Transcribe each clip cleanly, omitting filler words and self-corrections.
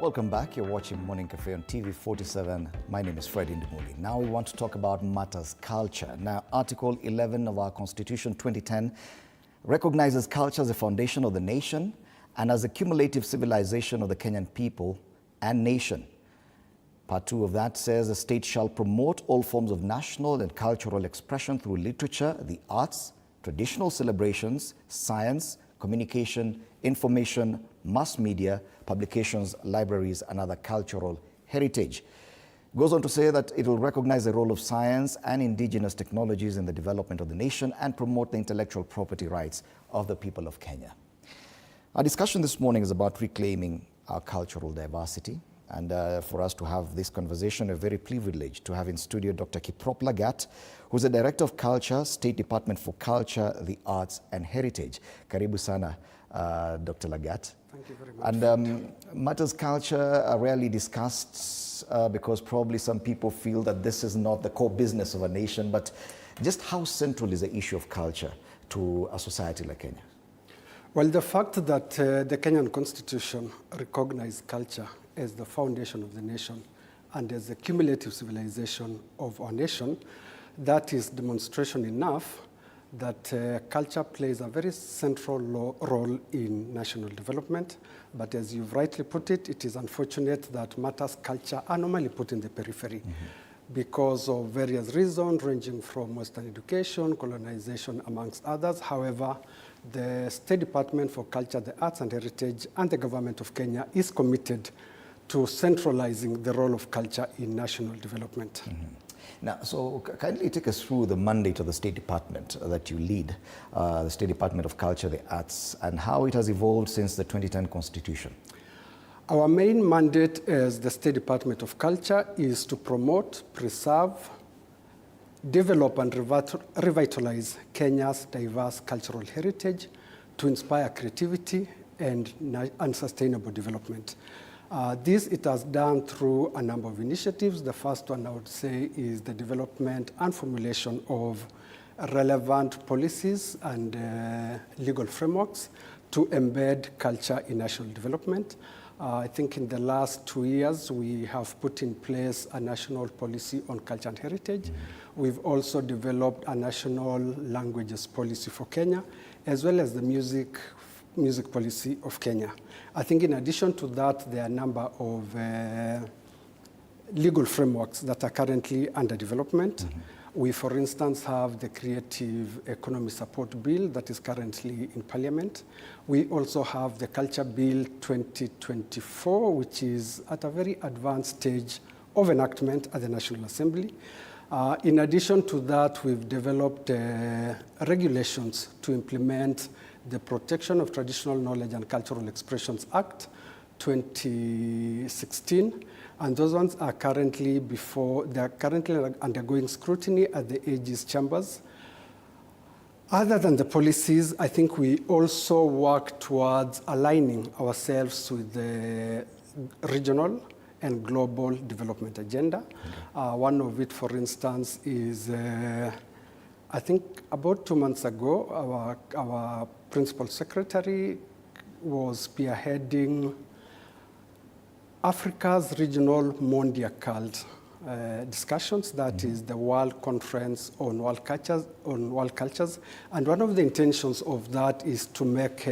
Welcome back. You're watching Morning Cafe on TV 47. My name is Fred Indimuli. Now we want to talk about matters culture. Now, Article 11 of our Constitution 2010 recognizes culture as the foundation of the nation and as a cumulative civilization of the Kenyan people and nation. Part 2 of that says the state shall promote all forms of national and cultural expression through literature, the arts, traditional celebrations, science, communication, information, mass media, publications, libraries, and other cultural heritage. It goes on to say that it will recognize the role of science and indigenous technologies in the development of the nation and promote the intellectual property rights of the people of Kenya. Our discussion this morning is about reclaiming our cultural diversity. And for us to have this conversation, we're very privileged to have in studio Dr. Kiprop Lagat, who's the Director of Culture, State Department for Culture, the Arts and Heritage. Karibu sana, Dr. Lagat. Thank you very much. And matters culture are rarely discussed because probably some people feel that this is not the core business of a nation, but just how central is the issue of culture to a society like Kenya? Well, the fact that the Kenyan Constitution recognizes culture as the foundation of the nation and as the cumulative civilization of our nation, that is demonstration enough that culture plays a very central role in national development. But as you've rightly put it, it is unfortunate that matters culture are normally put in the periphery because of various reasons ranging from Western education, colonization, amongst others. However, the State Department for Culture, the Arts and Heritage and the Government of Kenya is committed to centralizing the role of culture in national development. Now, so kindly take us through the mandate of the State Department that you lead, the State Department of Culture, the Arts, and how it has evolved since the 2010 Constitution. Our main mandate as the State Department of Culture is to promote, preserve, develop and revitalize Kenya's diverse cultural heritage to inspire creativity and sustainable development. This it has done through a number of initiatives. The first one I would say is the development and formulation of relevant policies and legal frameworks to embed culture in national development. I think in the last 2 years, we have put in place a national policy on culture and heritage. We've also developed a national languages policy for Kenya, as well as the music policy of Kenya. I think in addition to that, there are a number of legal frameworks that are currently under development. We, for instance, have the Creative Economy Support Bill that is currently in Parliament. We also have the Culture Bill 2024, which is at a very advanced stage of enactment at the National Assembly. In addition to that, we've developed regulations to implement the Protection of Traditional Knowledge and Cultural Expressions Act 2016, and those ones are currently undergoing scrutiny at the AG's chambers. Other than the policies, I think we also work towards aligning ourselves with the regional and global development agenda. One of it, for instance, is I think about 2 months ago, our principal secretary was spearheading Africa's regional Mondia Cult discussions, that is the World Conference on World Cultures. And one of the intentions of that is to make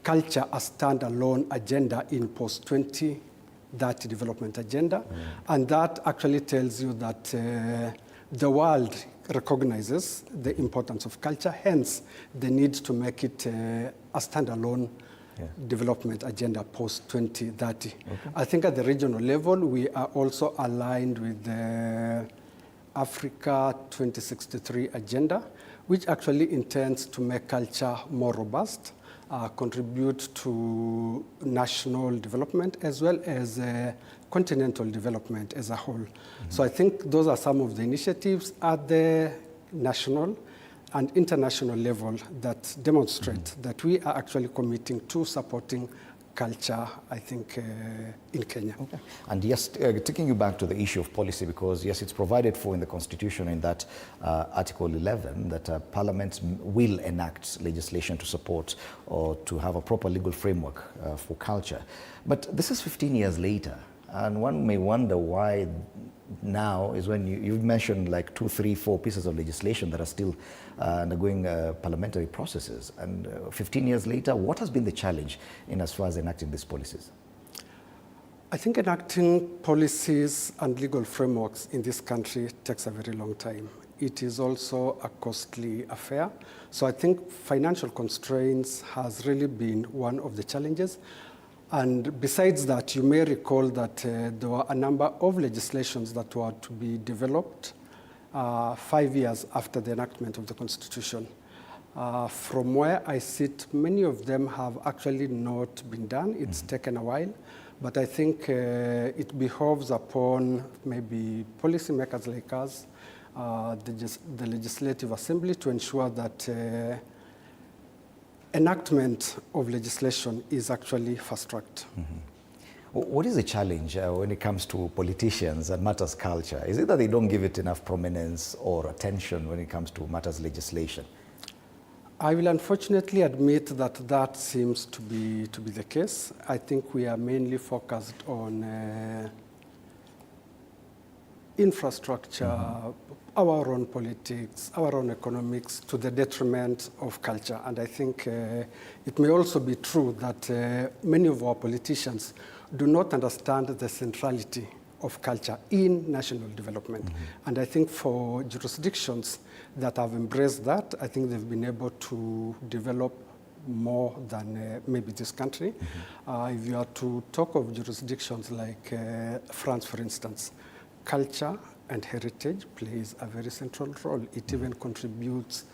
culture a standalone agenda in post-2030 development agenda. And that actually tells you that the world recognizes the importance of culture, hence the need to make it a standalone development agenda post-2030. I think at the regional level, we are also aligned with the Africa 2063 agenda, which actually intends to make culture more robust, contribute to national development as well as continental development as a whole. So I think those are some of the initiatives at the national and international level that demonstrate that we are actually committing to supporting culture, I think, in Kenya. Okay. And yes, taking you back to the issue of policy, because yes, it's provided for in the Constitution in that Article 11 that Parliament will enact legislation to support or to have a proper legal framework for culture. But this is 15 years later, and one may wonder why now is when you've mentioned like 2, 3, 4 pieces of legislation that are still undergoing parliamentary processes. And 15 years later, what has been the challenge in as far as enacting these policies? I think enacting policies and legal frameworks in this country takes a very long time. It is also a costly affair. So I think financial constraints has really been one of the challenges. And besides that, you may recall that there were a number of legislations that were to be developed 5 years after the enactment of the Constitution. From where I sit, many of them have actually not been done. It's taken a while. But I think it behoves upon maybe policymakers like us, the Legislative Assembly, to ensure that enactment of legislation is actually fast-tracked. What is the challenge when it comes to politicians and matters culture? Is it that they don't give it enough prominence or attention when it comes to matters legislation? I will unfortunately admit that that seems to be the case. I think we are mainly focused on infrastructure, our own politics, our own economics, to the detriment of culture. And I think it may also be true that many of our politicians do not understand the centrality of culture in national development. And I think for jurisdictions that have embraced that, I think they've been able to develop more than maybe this country. If you are to talk of jurisdictions like France, for instance, culture and heritage plays a very central role. It even contributes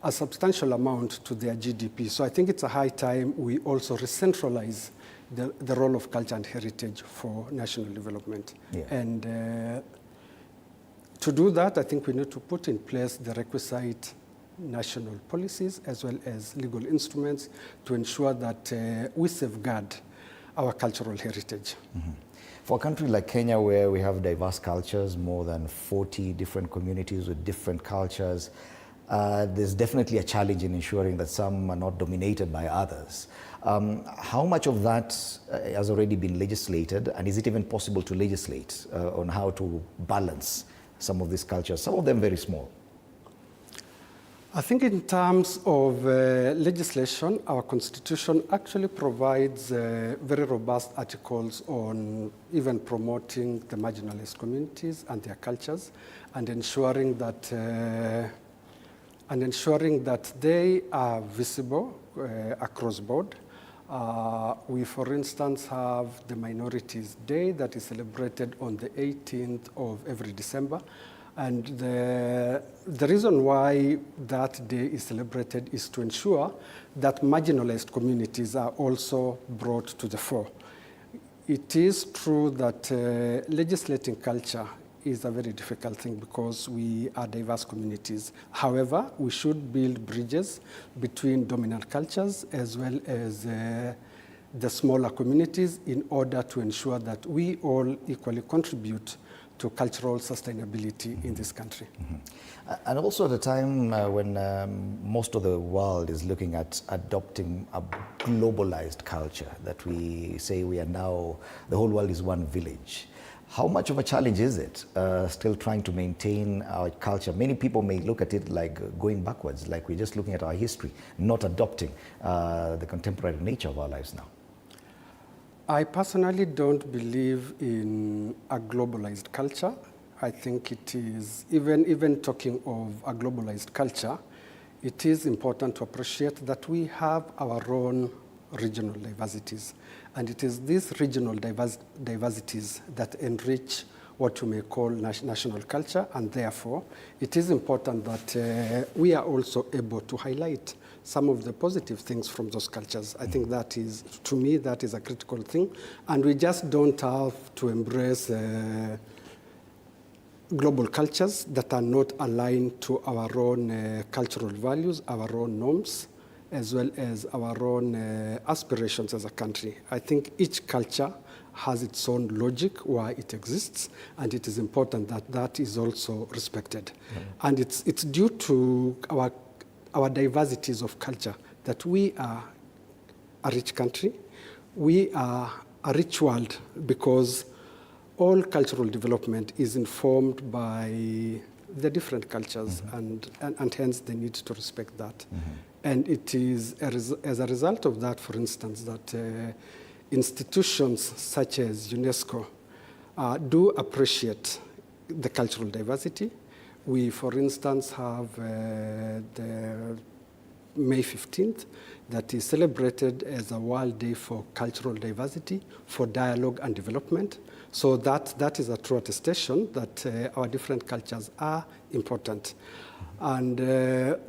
a substantial amount to their GDP. So I think it's a high time we also re-centralize the role of culture and heritage for national development. Yeah. And to do that, I think we need to put in place the requisite national policies as well as legal instruments to ensure that we safeguard our cultural heritage. For a country like Kenya, where we have diverse cultures, more than 40 different communities with different cultures, there's definitely a challenge in ensuring that some are not dominated by others. How much of that has already been legislated, and is it even possible to legislate on how to balance some of these cultures, some of them very small? I think in terms of legislation, our Constitution actually provides very robust articles on even promoting the marginalized communities and their cultures and ensuring that they are visible across board. We, for instance, have the Minorities Day that is celebrated on the 18th of every December. And the reason why that day is celebrated is to ensure that marginalized communities are also brought to the fore. It is true that legislating culture is a very difficult thing because we are diverse communities. However, we should build bridges between dominant cultures as well as the smaller communities in order to ensure that we all equally contribute to cultural sustainability in this country. And also at a time when most of the world is looking at adopting a globalized culture, that we say we are now, the whole world is one village. How much of a challenge is it still trying to maintain our culture? Many people may look at it like going backwards, like we're just looking at our history, not adopting the contemporary nature of our lives now. I personally don't believe in a globalized culture. I think it is, even talking of a globalized culture, it is important to appreciate that we have our own regional diversities. And it is these regional diversities that enrich what you may call national culture, and therefore it is important that we are also able to highlight some of the positive things from those cultures. I think that is, to me, that is a critical thing. And we just don't have to embrace global cultures that are not aligned to our own cultural values, our own norms. as well as our own aspirations as a country. I think each culture has its own logic why it exists, and it is important that that is also respected. And it's due to our diversities of culture that we are a rich country. We are a rich world because all cultural development is informed by the different cultures, and hence the need to respect that. And it is as a result of that, for instance, that institutions such as UNESCO do appreciate the cultural diversity. We, for instance, have the May 15th that is celebrated as a World Day for Cultural Diversity, for dialogue and development. So that is a true attestation that our different cultures are important. And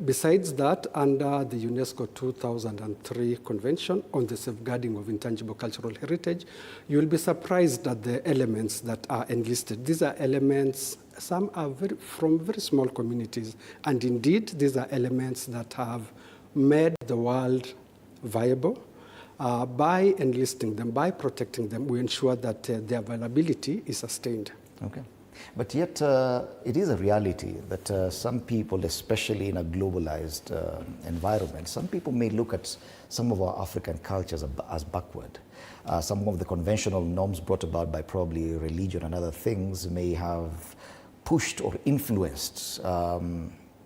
besides that, under the UNESCO 2003 Convention on the Safeguarding of Intangible Cultural Heritage, you will be surprised at the elements that are enlisted. These are elements, some are from very small communities, and indeed these are elements that have made the world viable. By enlisting them, by protecting them, we ensure that their availability is sustained. Okay. But yet, it is a reality that some people, especially in a globalized environment, some people may look at some of our African cultures as backward. Some of the conventional norms brought about by probably religion and other things may have pushed or influenced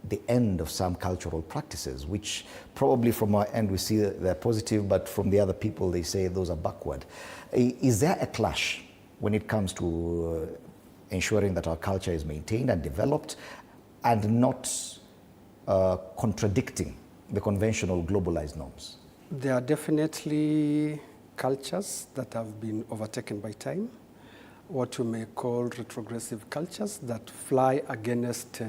the end of some cultural practices, which probably from our end we see they're positive, but from the other people they say those are backward. Is there a clash when it comes to ensuring that our culture is maintained and developed and not contradicting the conventional globalized norms? There are definitely cultures that have been overtaken by time, what you may call retrogressive cultures that fly against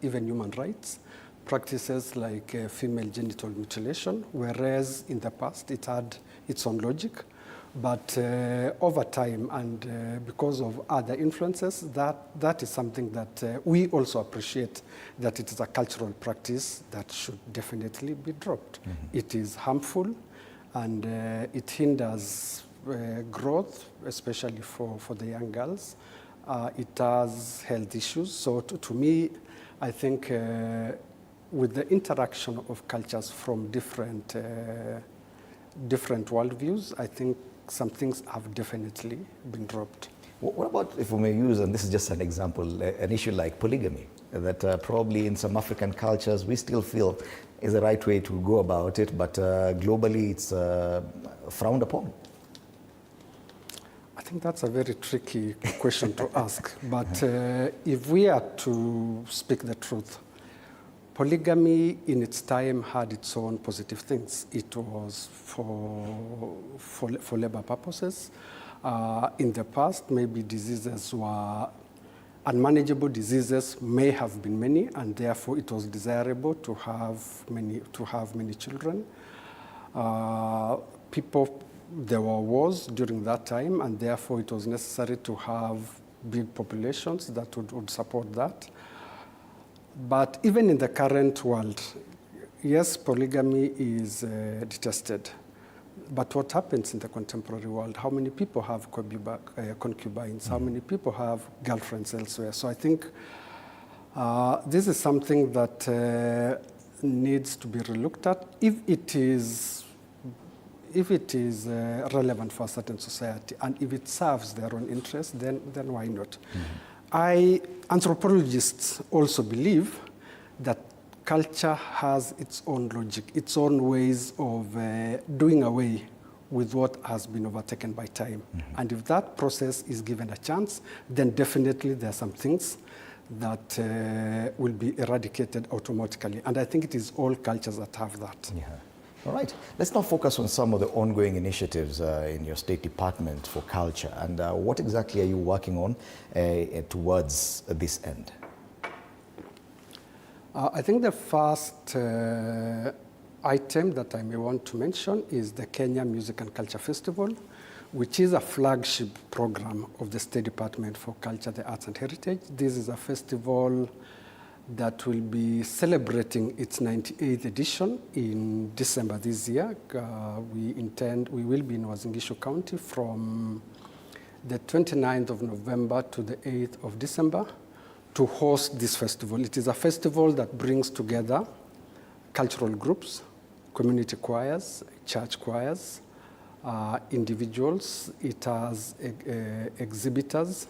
even human rights, practices like female genital mutilation, whereas in the past it had its own logic. But over time and because of other influences, that is something that we also appreciate, that it is a cultural practice that should definitely be dropped. It is harmful and it hinders growth, especially for the young girls. It has health issues. So to me, I think with the interaction of cultures from different worldviews, I think some things have definitely been dropped. What about, if we may use, and this is just an example, an issue like polygamy, that probably in some African cultures we still feel is the right way to go about it, but globally it's frowned upon? I think that's a very tricky question to ask, but if we are to speak the truth, polygamy in its time had its own positive things. It was for labor purposes. In the past, maybe diseases were unmanageable. Diseases may have been many, and therefore it was desirable to have many children. There were wars during that time, and therefore it was necessary to have big populations that would support that. But even in the current world, yes, polygamy is detested. But what happens in the contemporary world? How many people have concubines? How many people have girlfriends elsewhere? So I think this is something that needs to be relooked at. If it is relevant for a certain society and if it serves their own interests, then why not? Anthropologists also believe that culture has its own logic, its own ways of doing away with what has been overtaken by time. And if that process is given a chance, then definitely there are some things that will be eradicated automatically. And I think it is all cultures that have that. Yeah. All right. Let's now focus on some of the ongoing initiatives in your State Department for Culture. And what exactly are you working on towards this end? I think the first item that I may want to mention is the Kenya Music and Culture Festival, which is a flagship program of the State Department for Culture, the Arts and Heritage. This is a festival that will be celebrating its 98th edition in December this year. We will be in Uasin Gishu County from the 29th of November to the 8th of December to host this festival. It is a festival that brings together cultural groups, community choirs, church choirs, individuals. It has exhibitors,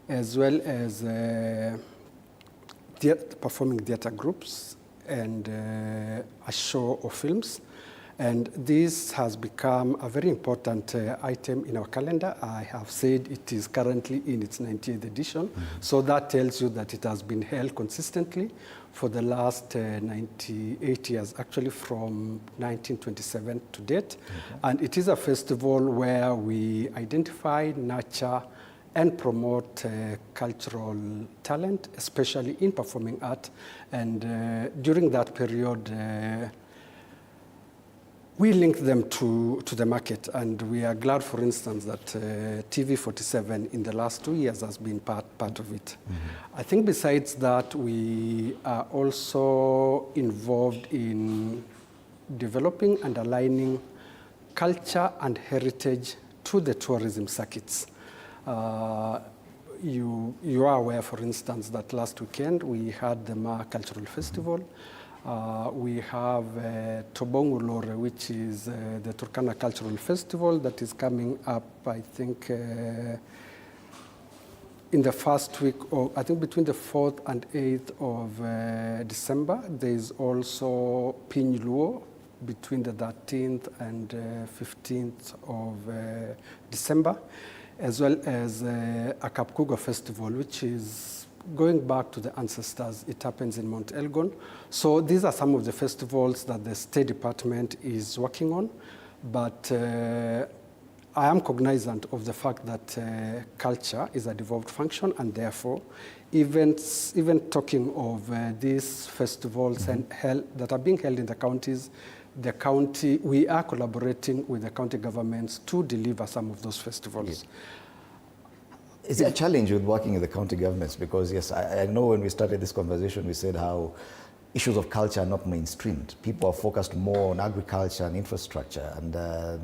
as well as performing theater groups and a show of films. And this has become a very important item in our calendar. I have said it is currently in its 90th edition. So that tells you that it has been held consistently for the last 98 years, actually from 1927 to date. And it is a festival where we identify, nurture, and promote cultural talent, especially in performing art. And during that period, we link them to the market, and we are glad, for instance, that TV47 in the last 2 years has been part of it. I think besides that, we are also involved in developing and aligning culture and heritage to the tourism circuits. You are aware, for instance, that last weekend we had the Ma Cultural Festival. We have Tobongu Lore, which is the Turkana Cultural Festival that is coming up, I think, in the first week, I think between the 4th and 8th of December. There is also Piny Luo between the 13th and 15th of December, as well as a Kapkugo Festival, which is going back to the ancestors. It happens in Mount Elgon. So these are some of the festivals that the State Department is working on. But I am cognizant of the fact that culture is a devolved function, and therefore, even talking of these festivals that are being held in the counties, we are collaborating with the county governments to deliver some of those festivals. Yes. Is it a challenge with working in the county governments? Because yes, I know when we started this conversation, we said how issues of culture are not mainstreamed. People are focused more on agriculture and infrastructure, and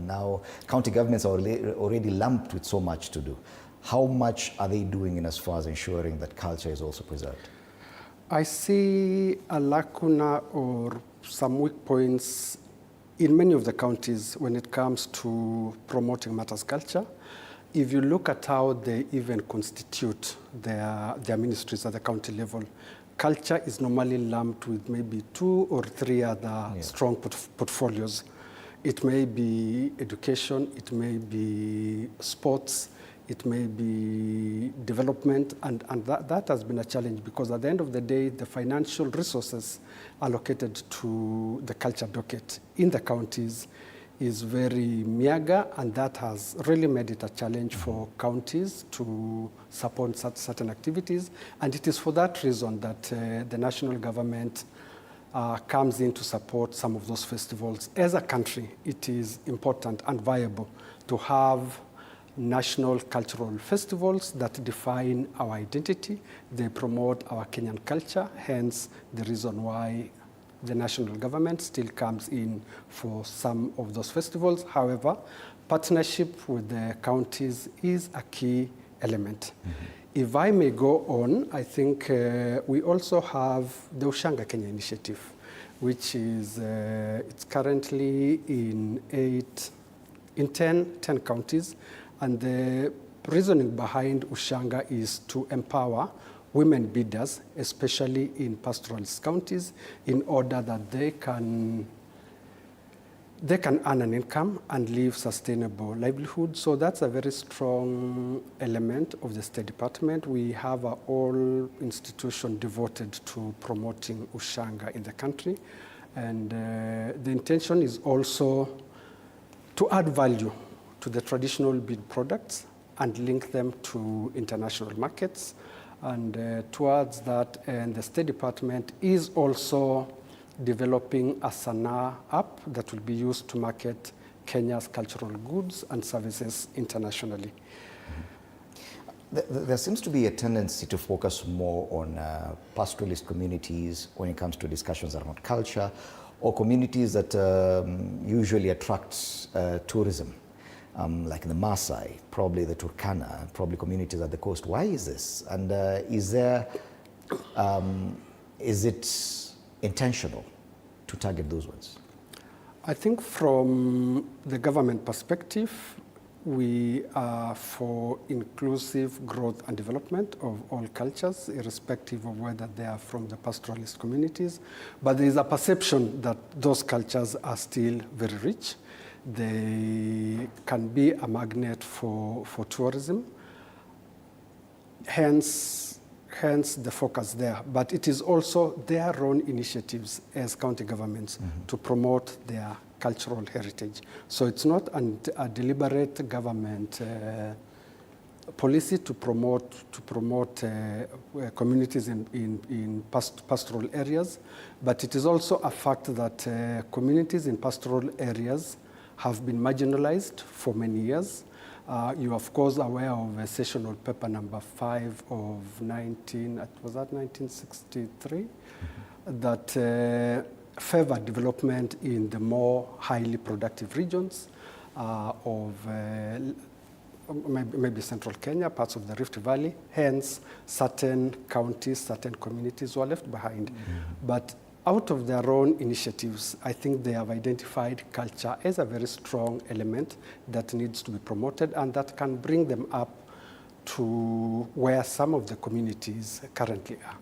now county governments are already lumped with so much to do. How much are they doing in as far as ensuring that culture is also preserved? I see a lacuna or some weak points in many of the counties when it comes to promoting matters culture. If you look at how they even constitute their ministries at the county level, culture is normally lumped with maybe 2 or 3 other strong portfolios. It may be education, it may be sports, it may be development, and that has been a challenge, because at the end of the day, the financial resources allocated to the culture docket in the counties is very meager, and that has really made it a challenge for counties to support certain activities. And it is for that reason that the national government comes in to support some of those festivals. As a country, it is important and viable to have national cultural festivals that define our identity. They promote our Kenyan culture, hence the reason why the national government still comes in for some of those festivals. However, partnership with the counties is a key element. If I may go on, I think we also have the Ushanga Kenya initiative, which is it's currently in 10 counties, and the reasoning behind Ushanga is to empower women bidders, especially in pastoralist counties, in order that they can earn an income and live sustainable livelihood. So that's a very strong element of the State Department. We have a whole institution devoted to promoting Ushanga in the country. And the intention is also to add value to the traditional bead products and link them to international markets. And towards that, and the State Department is also developing a Sana app that will be used to market Kenya's cultural goods and services internationally. There seems to be a tendency to focus more on pastoralist communities when it comes to discussions around culture, or communities that usually attract tourism, like the Maasai, probably the Turkana, probably communities at the coast. Why is this? And is it intentional to target those ones? I think from the government perspective, we are for inclusive growth and development of all cultures, irrespective of whether they are from the pastoralist communities. But there is a perception that those cultures are still very rich. They can be a magnet for tourism, hence the focus there. But it is also their own initiatives as county governments to promote their cultural heritage. So it's not a deliberate government policy to promote communities in pastoral areas, but it is also a fact that communities in pastoral areas have been marginalized for many years. You are, of course, aware of a sessional paper number 5 of 1963, that favor development in the more highly productive regions of maybe central Kenya, parts of the Rift Valley. Hence, certain counties, certain communities were left behind. But out of their own initiatives, I think they have identified culture as a very strong element that needs to be promoted and that can bring them up to where some of the communities currently are.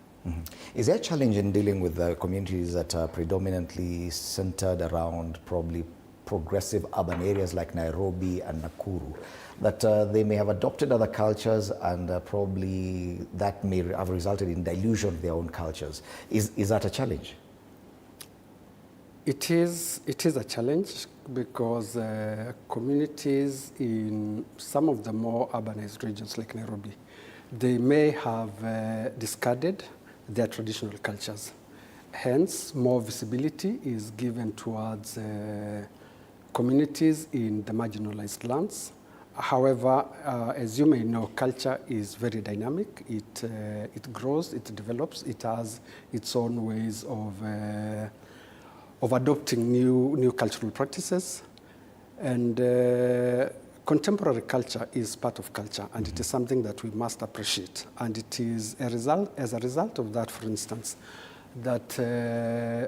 Is there a challenge in dealing with the communities that are predominantly centered around probably progressive urban areas like Nairobi and Nakuru, that they may have adopted other cultures and probably that may have resulted in dilution of their own cultures? Is that a challenge? It is a challenge because communities in some of the more urbanized regions like Nairobi, they may have discarded their traditional cultures. Hence, more visibility is given towards communities in the marginalized lands. However, as you may know, culture is very dynamic. It grows, it develops, it has its own ways of adopting new cultural practices. And contemporary culture is part of culture, and it is something that we must appreciate. And it is as a result of that, for instance, that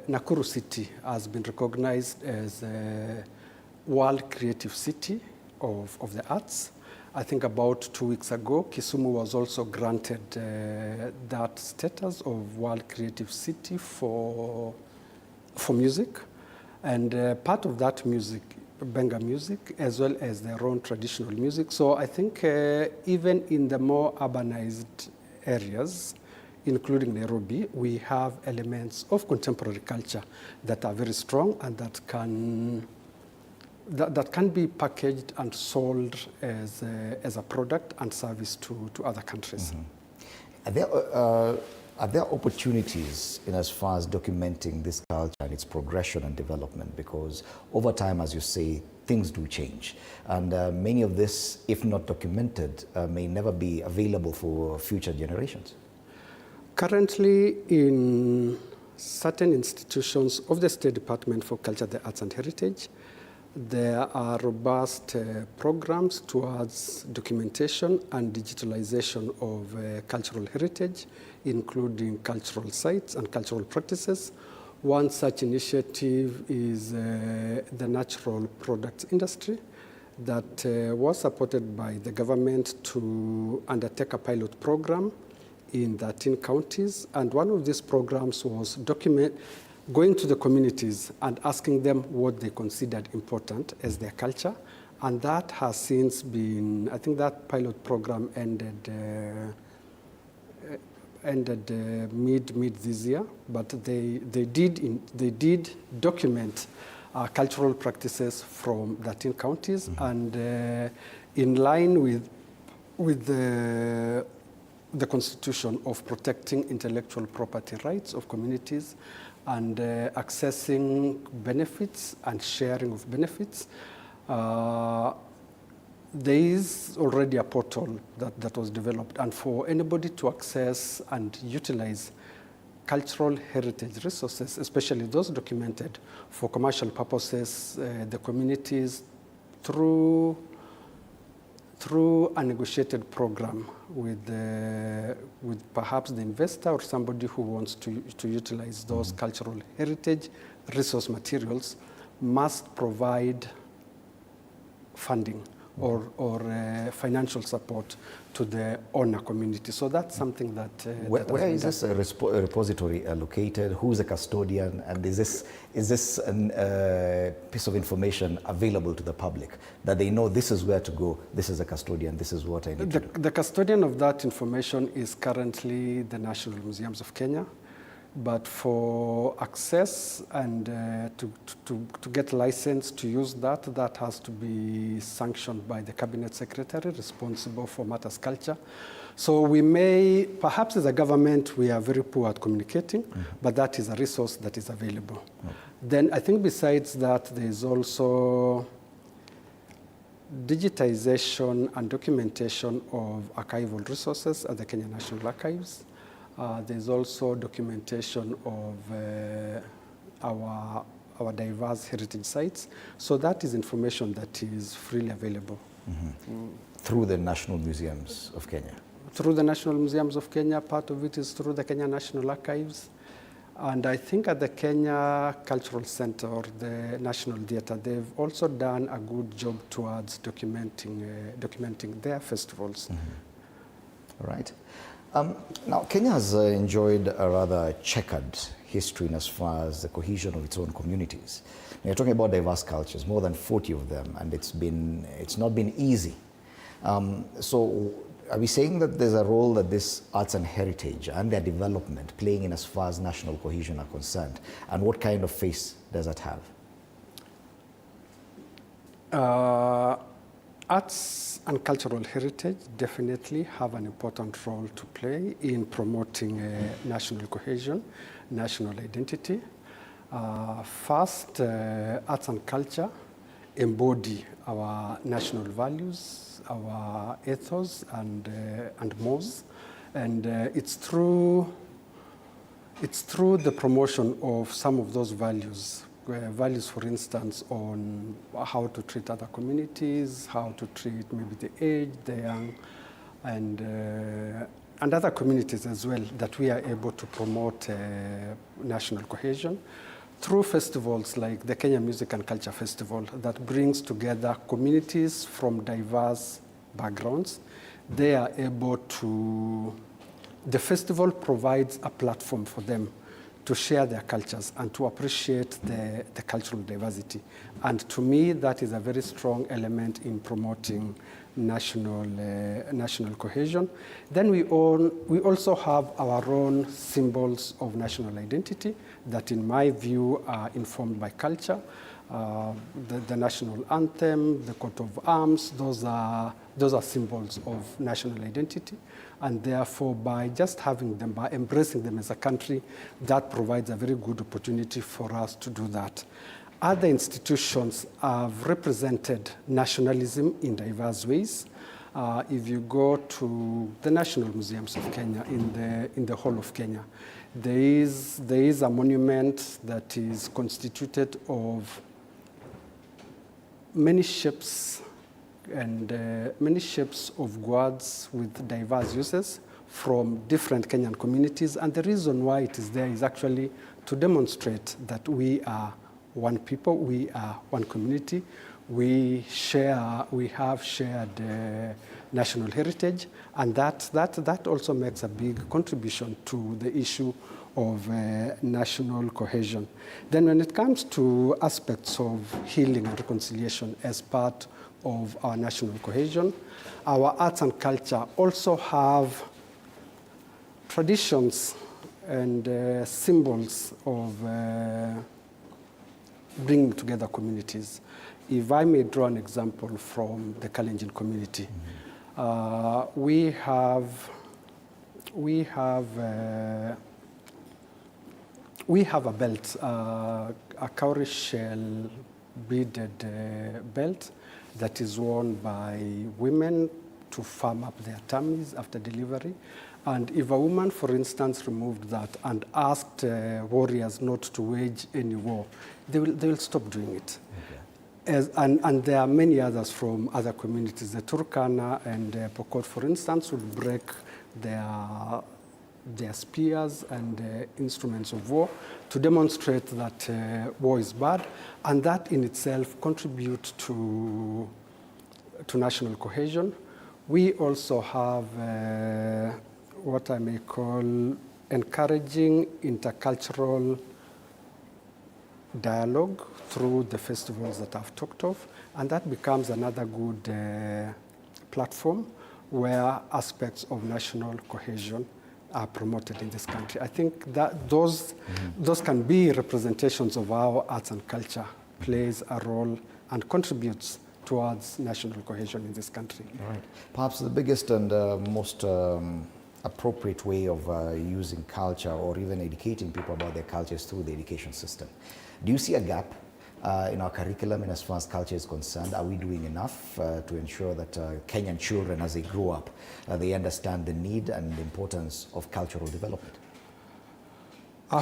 Nakuru City has been recognized as a World Creative City of the arts. I think about 2 weeks ago, Kisumu was also granted that status of World Creative City for music. And part of that music, Benga music, as well as their own traditional music. So I think even in the more urbanized areas, including Nairobi, we have elements of contemporary culture that are very strong and that can be packaged and sold as a product and service to other countries. Are there opportunities in as far as documenting this culture and its progression and development? Because over time, as you say, things do change. And many of this, if not documented, may never be available for future generations. Currently, in certain institutions of the State Department for Culture, the Arts and Heritage, there are robust programs towards documentation and digitalization of cultural heritage, including cultural sites and cultural practices. One such initiative is the natural products industry that was supported by the government to undertake a pilot program in 13 counties. And one of these programs was going to the communities and asking them what they considered important as their culture. And that has since been, I think that pilot program ended mid this year, but they did document cultural practices from 13 counties, and in line with the constitution of protecting intellectual property rights of communities and accessing benefits and sharing of benefits, there is already a portal that was developed, and for anybody to access and utilize cultural heritage resources, especially those documented for commercial purposes, the communities, through a negotiated program with perhaps the investor or somebody who wants to utilize those cultural heritage resource materials, must provide funding or financial support to the owner community. So that's something that... Where is this repository located? Who's the custodian? And is this a piece of information available to the public, that they know this is where to go, this is a custodian, this is what I need to do? The custodian of that information is currently the National Museums of Kenya. But for access and to get license to use that has to be sanctioned by the cabinet secretary responsible for matters culture. So we may, perhaps as a government, we are very poor at communicating, but that is a resource that is available. Then I think besides that, there is also digitization and documentation of archival resources at the Kenya National Archives. There's also documentation of our diverse heritage sites. So that is information that is freely available. Through the National Museums of Kenya? Through the National Museums of Kenya. Part of it is through the Kenya National Archives. And I think at the Kenya Cultural Center or the National Theatre, they've also done a good job towards documenting their festivals. All right. Now, Kenya has enjoyed a rather checkered history in as far as the cohesion of its own communities. You're talking about diverse cultures, more than 40 of them, and it's not been easy. So are we saying that there's a role that this arts and heritage and their development playing in as far as national cohesion are concerned? And what kind of face does that have? Arts and cultural heritage definitely have an important role to play in promoting national cohesion, national identity. First, arts and culture embody our national values, our ethos and mores, and it's through the promotion of some of those values. Values, for instance, on how to treat other communities, how to treat maybe the aged, the young, and other communities as well, that we are able to promote national cohesion through festivals like the Kenya Music and Culture Festival that brings together communities from diverse backgrounds. They are able to, the festival provides a platform for them to share their cultures and to appreciate the cultural diversity. And to me, that is a very strong element in promoting national cohesion. Then we also have our own symbols of national identity that, in my view, are informed by culture. The national anthem, the coat of arms, those are symbols of national identity. And therefore, by just having them, by embracing them as a country, that provides a very good opportunity for us to do that. Other institutions have represented nationalism in diverse ways. If you go to the National Museums of Kenya in the whole of Kenya, there is a monument that is constituted of many shapes and many shapes of gourds with diverse uses from different Kenyan communities. And the reason why it is there is actually to demonstrate that we are one people, we are one community, we have shared national heritage, and that also makes a big contribution to the issue of national cohesion. Then when it comes to aspects of healing and reconciliation as part of our national cohesion, our arts and culture also have traditions and symbols of bringing together communities. If I may draw an example from the Kalenjin community, we have a belt, a cowrie shell beaded belt that is worn by women to firm up their tummies after delivery. And if a woman, for instance, removed that and asked warriors not to wage any war, they will stop doing it. Okay. And there are many others from other communities. The Turkana and Pokot, for instance, would break their spears and instruments of war to demonstrate that war is bad, and that in itself contributes to national cohesion. We also have what I may call encouraging intercultural dialogue through the festivals that I've talked of, and that becomes another good platform where aspects of national cohesion are promoted in this country. I think that those can be representations of how arts and culture plays a role and contributes towards national cohesion in this country. Right. Perhaps the biggest and most appropriate way of using culture or even educating people about their culture is through the education system. Do you see a gap in our curriculum and as far as culture is concerned? Are we doing enough to ensure that Kenyan children, as they grow up, they understand the need and the importance of cultural development?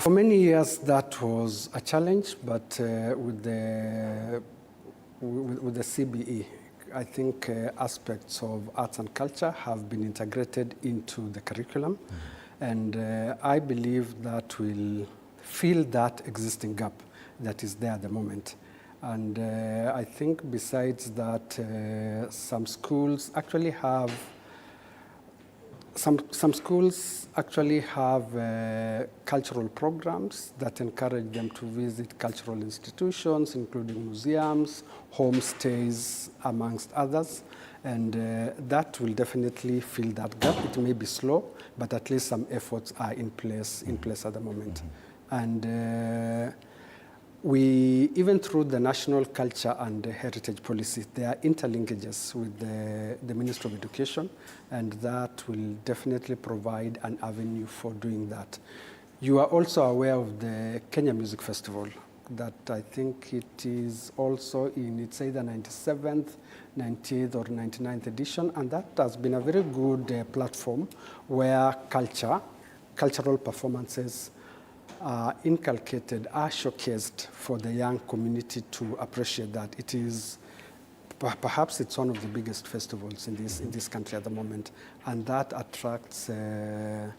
For many years that was a challenge, but with the CBE, I think aspects of arts and culture have been integrated into the curriculum, and I believe that will fill that existing gap that is there at the moment. And I think besides that, some schools actually have cultural programs that encourage them to visit cultural institutions, including museums, homestays, amongst others. And that will definitely fill that gap. It may be slow, but at least some efforts are in place at the moment. And we, even through the National Culture and Heritage Policy, there are interlinkages with the Ministry of Education, and that will definitely provide an avenue for doing that. You are also aware of the Kenya Music Festival, that I think it is also in its either 97th, 90th or 99th edition, and that has been a very good platform where cultural performances are inculcated, are showcased for the young community to appreciate that. It is, perhaps it's one of the biggest festivals in this country at the moment, and that attracts, it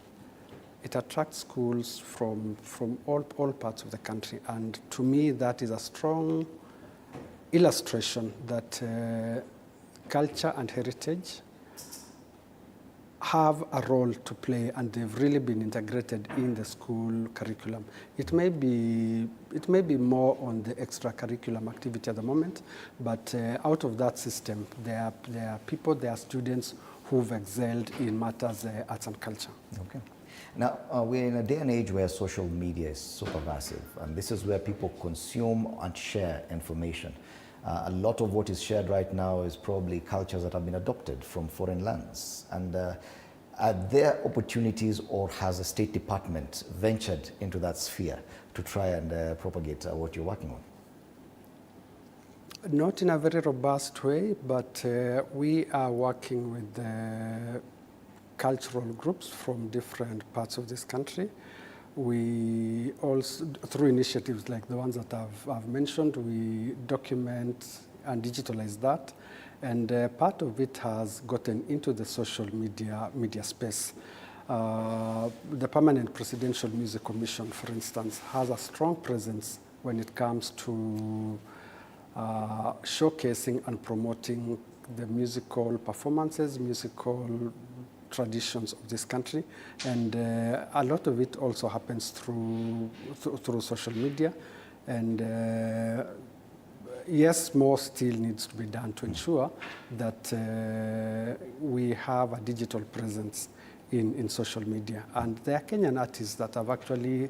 attracts schools from all parts of the country. And to me, that is a strong illustration that culture and heritage have a role to play, and they've really been integrated in the school curriculum. It may be more on the extracurriculum activity at the moment, but out of that system, there are people, there are students who've excelled in matters arts and culture. Okay. Now, we're in a day and age where social media is so pervasive, and this is where people consume and share information. A lot of what is shared right now is probably cultures that have been adopted from foreign lands. And are there opportunities, or has the State Department ventured into that sphere to try and propagate what you're working on? Not in a very robust way, but we are working with cultural groups from different parts of this country. We also, through initiatives like the ones that I've mentioned, we document and digitalize that. And part of it has gotten into the social media space. The Permanent Presidential Music Commission, for instance, has a strong presence when it comes to showcasing and promoting the musical performances, musical traditions of this country, and a lot of it also happens through social media. And yes, more still needs to be done to ensure that we have a digital presence in social media. And there are Kenyan artists that have actually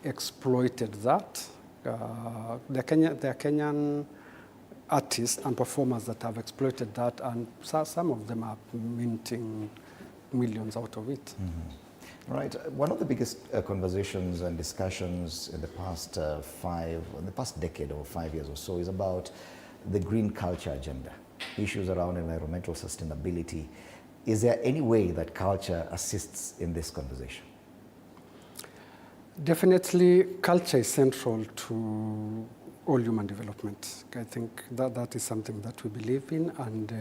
exploited that. There are Kenyan artists and performers that have exploited that, and some of them are minting millions out of it. Right. One of the biggest conversations and discussions in the past decade or 5 years or so is about the green culture agenda. issues around environmental sustainability. Is there any way that culture assists in this conversation? Definitely, culture is central to all human development. I think that is something that we believe in, and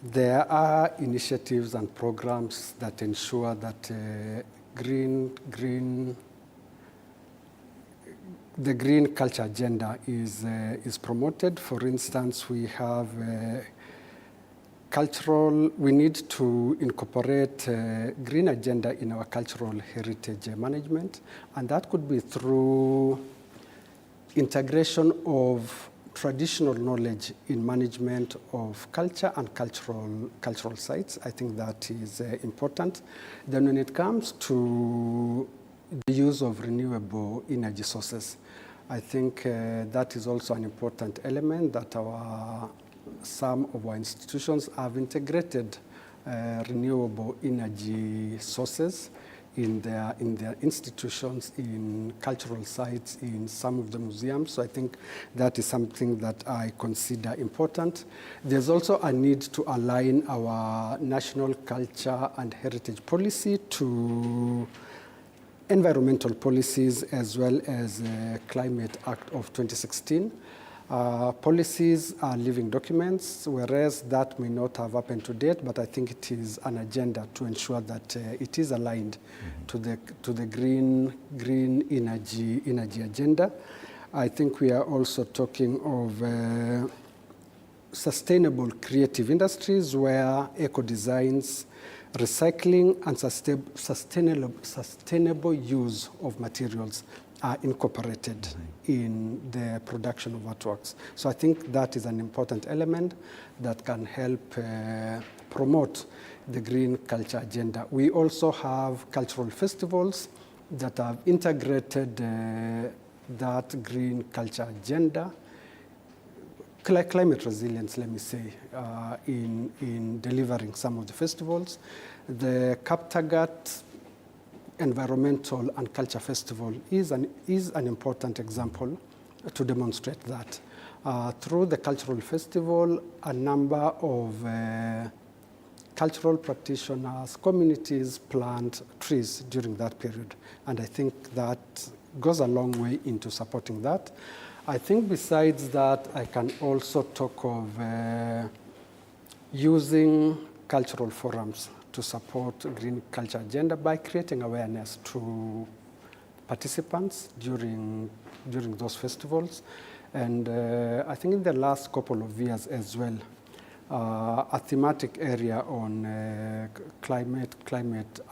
there are initiatives and programs that ensure that the green culture agenda is promoted. For instance, we have we need to incorporate green agenda in our cultural heritage management, and that could be through integration of traditional knowledge in management of culture and cultural sites. I think that is important. Then when it comes to the use of renewable energy sources, I think that is also an important element that some of our institutions have integrated renewable energy sources in their institutions, in cultural sites, in some of the museums. So I think that is something that I consider important. There's also a need to align our national culture and heritage policy to environmental policies as well as Climate Act of 2016. Policies are living documents, whereas that may not have happened to date, but I think it is an agenda to ensure that it is aligned to the green energy agenda. I think we are also talking of sustainable creative industries where eco-designs, recycling, and sustainable use of materials are incorporated in the production of artworks. So I think that is an important element that can help promote the green culture agenda. We also have cultural festivals that have integrated that green culture agenda, climate resilience, let me say, in delivering some of the festivals. The Kaptagat Environmental and Culture Festival is an important example to demonstrate that. Through the cultural festival, a number of cultural practitioners, communities plant trees during that period. And I think that goes a long way into supporting that. I think besides that, I can also talk of using cultural forums to support green culture agenda by creating awareness to participants during those festivals. And I think in the last couple of years as well, a thematic area on climate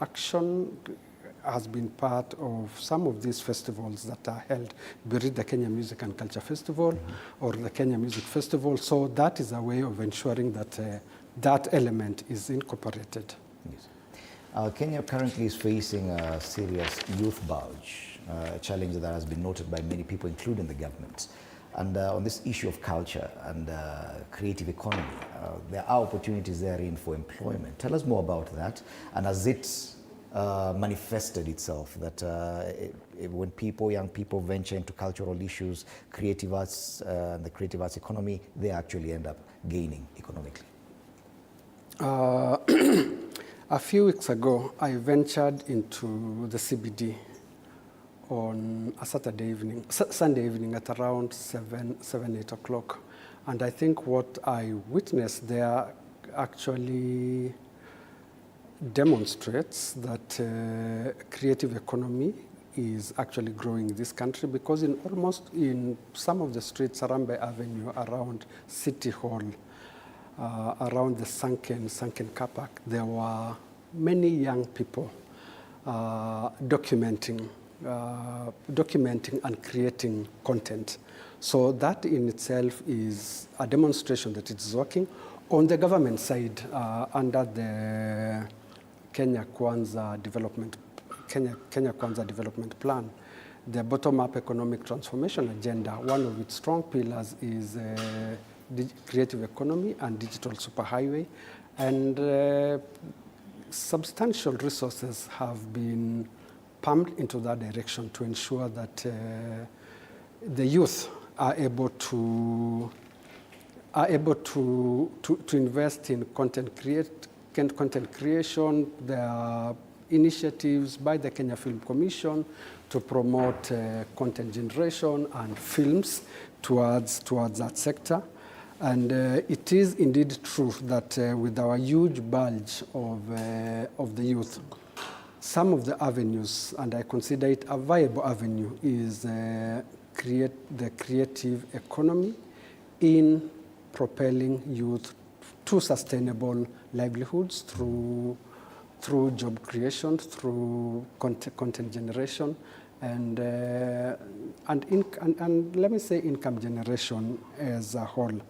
action has been part of some of these festivals that are held, be it the Kenya Music and Culture Festival or the Kenya Music Festival. So that is a way of ensuring that that element is incorporated. Yes. Kenya currently is facing a serious youth bulge, a challenge that has been noted by many people, including the government. And on this issue of culture and creative economy, there are opportunities therein for employment. Tell us more about that. And has it manifested itself that when young people venture into cultural issues, creative arts, the creative arts economy, they actually end up gaining economically? A few weeks ago, I ventured into the CBD on a Sunday evening at around 8 o'clock. And I think what I witnessed there actually demonstrates that creative economy is actually growing in this country, because in some of the streets, Arambe Avenue, around City Hall, around the sunken car park, there were many young people documenting and creating content. So that in itself is a demonstration that it is working. On the government side, under the Kenya Kwanza Development Plan, the bottom-up economic transformation agenda, one of its strong pillars is creative economy and digital superhighway, and substantial resources have been pumped into that direction to ensure that the youth are able to are able to invest in content creation. There are initiatives by the Kenya Film Commission to promote content generation and films towards that sector. And it is indeed true that with our huge bulge of the youth, some of the avenues, and I consider it a viable avenue, is the creative economy in propelling youth to sustainable livelihoods through job creation, through content generation, and let me say income generation as a whole.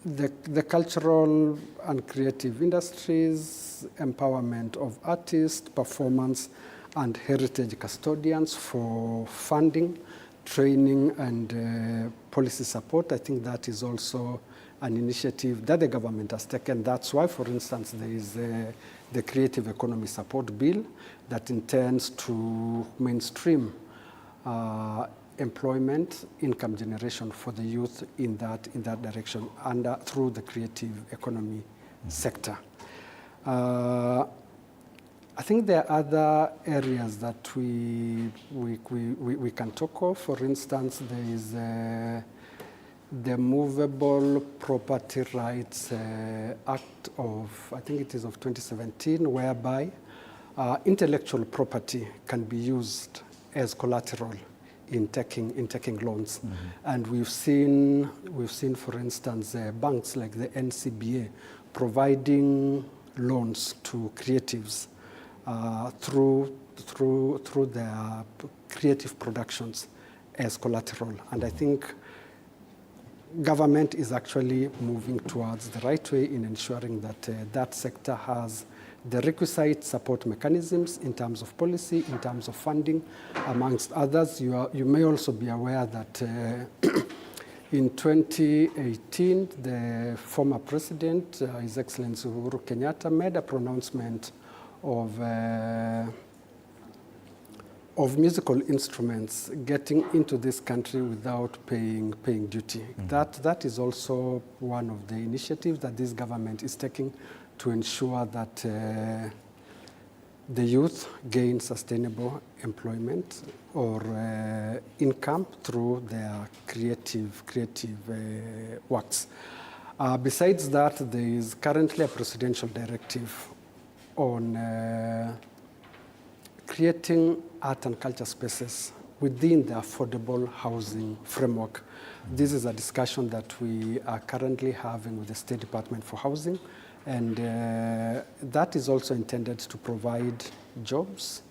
The cultural and creative industries, empowerment of artists, performance and heritage custodians for funding, training and policy support. I think that is also an initiative that the government has taken. That's why, for instance, there is the Creative Economy Support Bill that intends to mainstream employment, income generation for the youth in that direction, and through the creative economy sector. I think there are other areas that we can talk of. For instance, there is the Movable Property Rights Act of, I think it is of 2017, whereby intellectual property can be used as collateral in taking loans. Mm-hmm. And we've seen, for instance, banks like the NCBA providing loans to creatives through their creative productions as collateral. And I think government is actually moving towards the right way in ensuring that that sector has the requisite support mechanisms in terms of policy, in terms of funding, amongst others. You may also be aware that in 2018, the former president, His Excellency Uhuru Kenyatta, made a pronouncement of musical instruments getting into this country without paying duty. Mm-hmm. That is also one of the initiatives that this government is taking to ensure that the youth gain sustainable employment or income through their creative works. Besides that, there is currently a presidential directive on creating art and culture spaces within the affordable housing framework. This is a discussion that we are currently having with the State Department for Housing, and that is also intended to provide jobs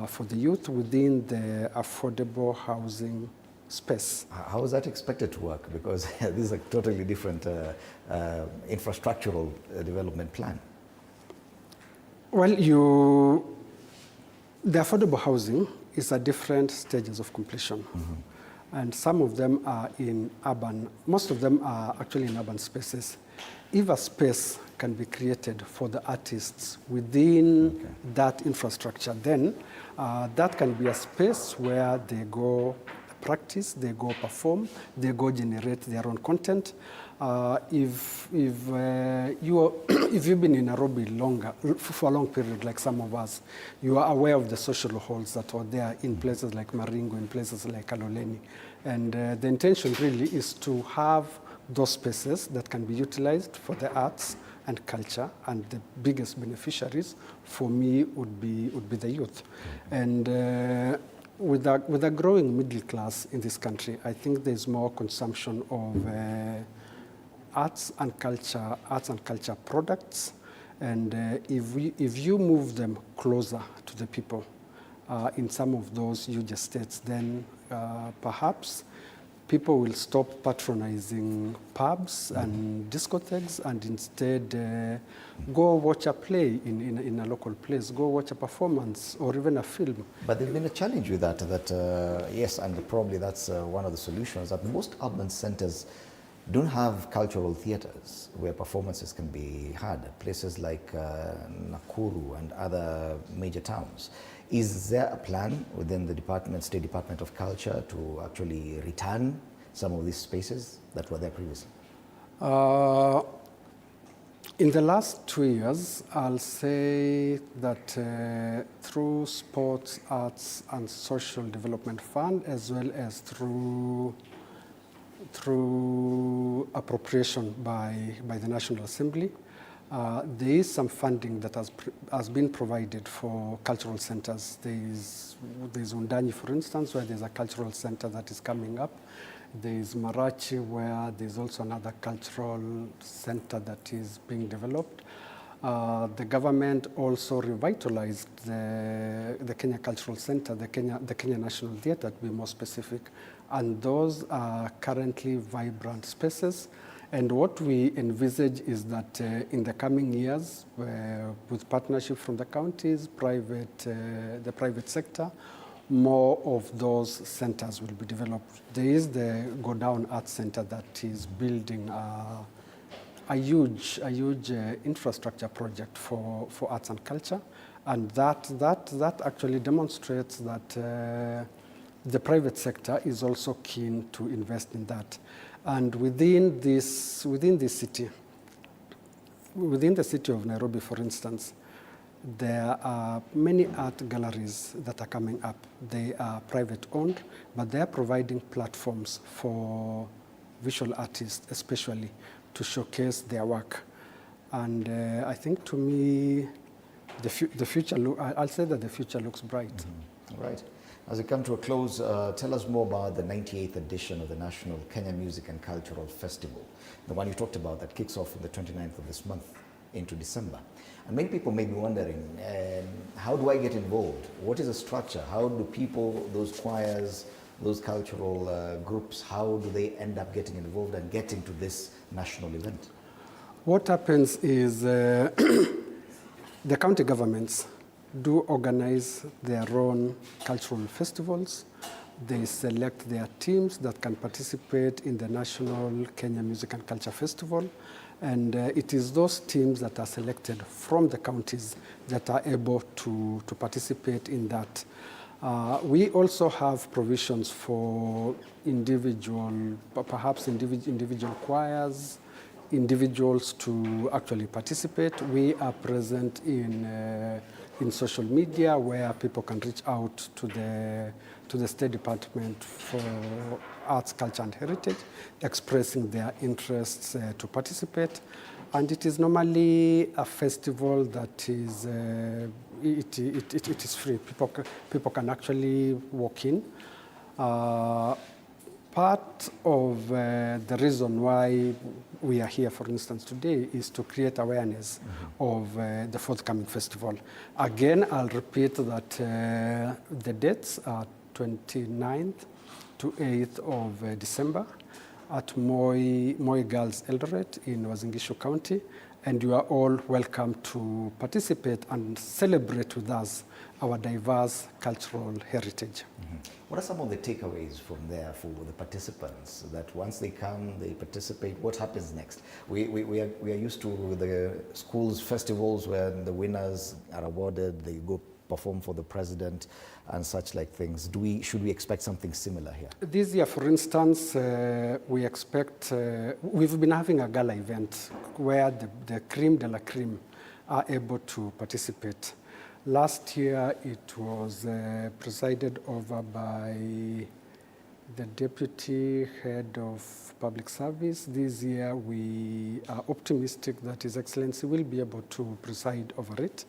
for the youth within the affordable housing space. How is that expected to work? Because this is a totally different infrastructural development plan. Well, the affordable housing is at different stages of completion. Mm-hmm. And some of them are in urban, most of them are actually in urban spaces. If a space can be created for the artists within that infrastructure, then that can be a space where they go practice, they go perform, they go generate their own content. If you've been in Nairobi for a long period, like some of us, you are aware of the social halls that are there in places like Maringo, in places like Kaloleni. And the intention really is to have those spaces that can be utilized for the arts and culture, and the biggest beneficiaries for me would be the youth. And with a growing middle class in this country, I think there's more consumption of arts and culture products, and if you move them closer to the people in some of those huge estates, then perhaps people will stop patronizing pubs and discotheques and instead go watch a play in a local place, go watch a performance or even a film. But there's been a challenge with that yes, and probably that's one of the solutions, that most urban centers don't have cultural theaters where performances can be had. Places like Nakuru and other major towns. Is there a plan within the department, State Department of Culture, to actually return some of these spaces that were there previously? In the last 2 years, I'll say that through Sports, Arts and Social Development Fund, as well as through appropriation by the National Assembly, there is some funding that has been provided for cultural centers. There's Undani, for instance, where there's a cultural center that is coming up. There's Marachi, where there's also another cultural center that is being developed. The government also revitalized the Kenya Cultural Center, the Kenya National Theatre, to be more specific, and those are currently vibrant spaces. And what we envisage is that in the coming years, with partnership from the counties, the private sector, more of those centers will be developed. There is the Go Down Arts Center that is building a huge infrastructure project for arts and culture, and that actually demonstrates that the private sector is also keen to invest in that. And within the city of Nairobi, for instance, there are many art galleries that are coming up. They are private owned, but they are providing platforms for visual artists, especially, to showcase their work. And I think, to me, the future, I'll say that the future looks bright. Mm-hmm. Right. As we come to a close, tell us more about the 98th edition of the National Kenya Music and Cultural Festival, the one you talked about that kicks off on the 29th of this month into December. And many people may be wondering, how do I get involved? What is the structure? How do people, those choirs, those cultural groups, how do they end up getting involved and getting to this national event? What happens is the county governments do organize their own cultural festivals. They select their teams that can participate in the National Kenya Music and Culture Festival. And it is those teams that are selected from the counties that are able to participate in that. We also have provisions for perhaps individual choirs, individuals to actually participate. We are present in social media, where people can reach out to the State Department for Arts, Culture and Heritage, expressing their interests to participate. And it is normally a festival that is it is free. People can actually walk in. Part of the reason why we are here, for instance, today, is to create awareness of the forthcoming festival. Again, I'll repeat that the dates are 29th to 8th of December at Moi Girls Eldoret in Uasin Gishu County, and you are all welcome to participate and celebrate with us our diverse cultural heritage. Mm-hmm. What are some of the takeaways from there for the participants, that once they come, they participate, what happens next? We are used to the schools' festivals where the winners are awarded, they go perform for the president and such like things. Should we expect something similar here? This year, for instance, we expect, we've been having a gala event where the creme de la creme are able to participate. Last year, it was presided over by the Deputy Head of Public Service. This year, we are optimistic that His Excellency will be able to preside over it.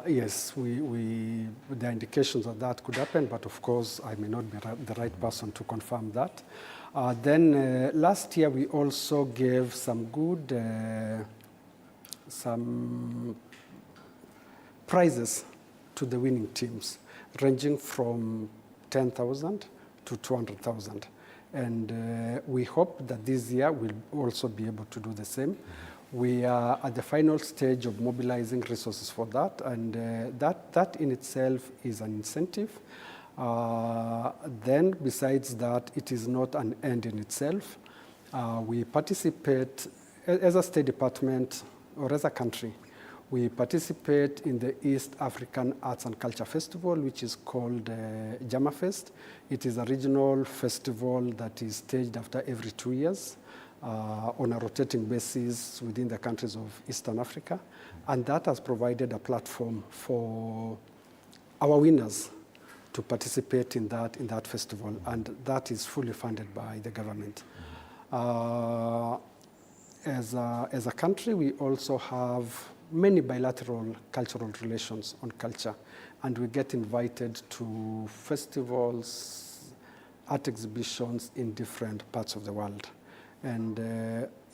Yes, there are indications that could happen, but of course, I may not be the right person to confirm that. Then last year, we also gave some good, some prizes to the winning teams, ranging from 10,000 to 200,000. And we hope that this year we'll also be able to do the same. We are at the final stage of mobilizing resources for that, and that in itself is an incentive. Then, besides that, it is not an end in itself. We participate as a State Department or as a country. We participate in the East African Arts and Culture Festival, which is called Jama Fest. It is a regional festival that is staged after every 2 years on a rotating basis within the countries of Eastern Africa. And that has provided a platform for our winners to participate in that festival, and that is fully funded by the government. As a country, we also have many bilateral cultural relations on culture, and we get invited to festivals, art exhibitions in different parts of the world. And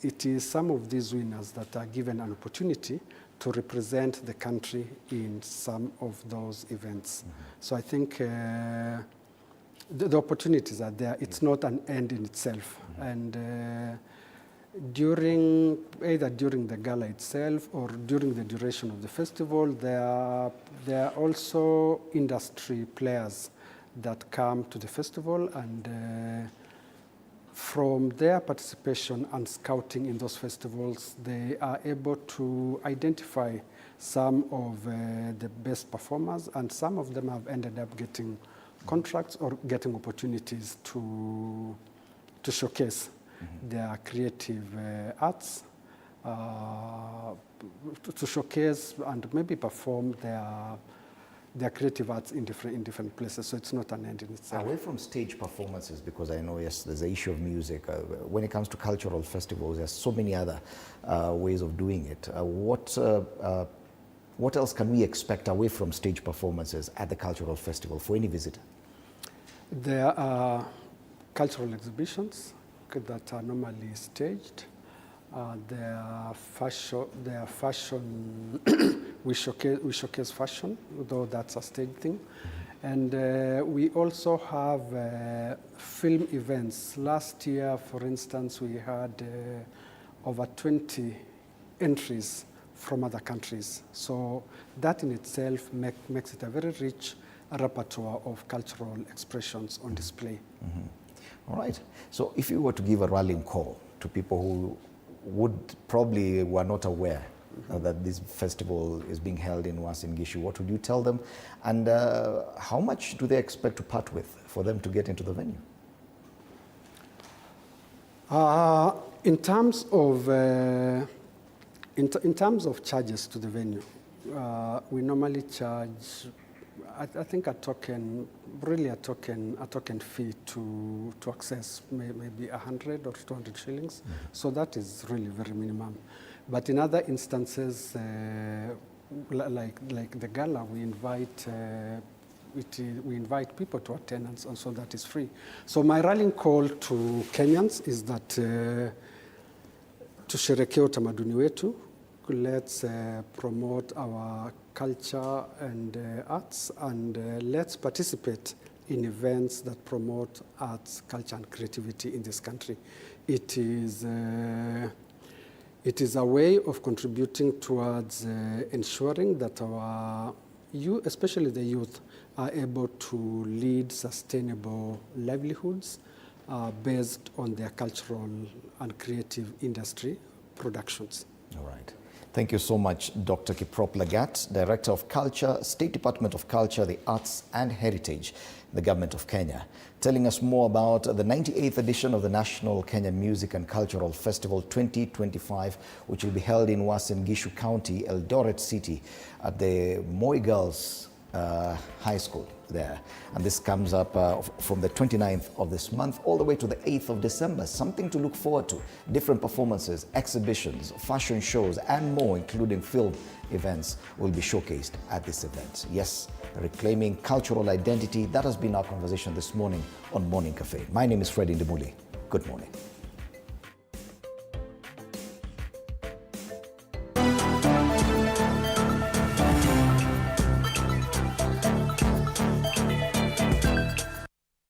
it is some of these winners that are given an opportunity to represent the country in some of those events. So I think the opportunities are there. It's not an end in itself. And either during the gala itself or during the duration of the festival, there are also industry players that come to the festival, and from their participation and scouting in those festivals, they are able to identify some of the best performers, and some of them have ended up getting contracts or getting opportunities to showcase their creative arts, to showcase and maybe perform their creative arts in different places. So it's not an end in itself. Away from stage performances, because I know, yes, there's the issue of music. When it comes to cultural festivals, there's so many other ways of doing it. What else can we expect away from stage performances at the cultural festival for any visitor? There are cultural exhibitions that are normally staged. There are fashion. we showcase fashion, though that's a stage thing. And we also have film events. Last year, for instance, we had over 20 entries from other countries. So that in itself makes it a very rich repertoire of cultural expressions on display. All right. So if you were to give a rallying call to people who were not aware that this festival is being held in Uasin Gishu, what would you tell them? And how much do they expect to part with for them to get into the venue? In terms of charges to the venue, we normally charge, I think a token fee to access maybe 100 or 200 shillings. So that is really very minimum. But in other instances, like the gala, we invite people to attend, and so that is free. So my rallying call to Kenyans is that tusherekee utamaduni wetu. Let's promote our culture and arts, and let's participate in events that promote arts, culture, and creativity in this country. It is a way of contributing towards ensuring that our youth, especially the youth, are able to lead sustainable livelihoods based on their cultural and creative industry productions. All right. Thank you so much, Dr. Kiprop Lagat, Director of Culture, State Department of Culture, the Arts and Heritage, the Government of Kenya, telling us more about the 98th edition of the National Kenya Music and Cultural Festival 2025, which will be held in Uasin Gishu County, Eldoret City, at the Moi Girls High School there. And this comes up from the 29th of this month all the way to the 8th of December. Something to look forward to. Different performances, exhibitions, fashion shows, and more, including film events, will be showcased at this event. Yes, reclaiming cultural identity. That has been our conversation this morning on Morning Cafe. My name is Fred Indemuli. Good morning.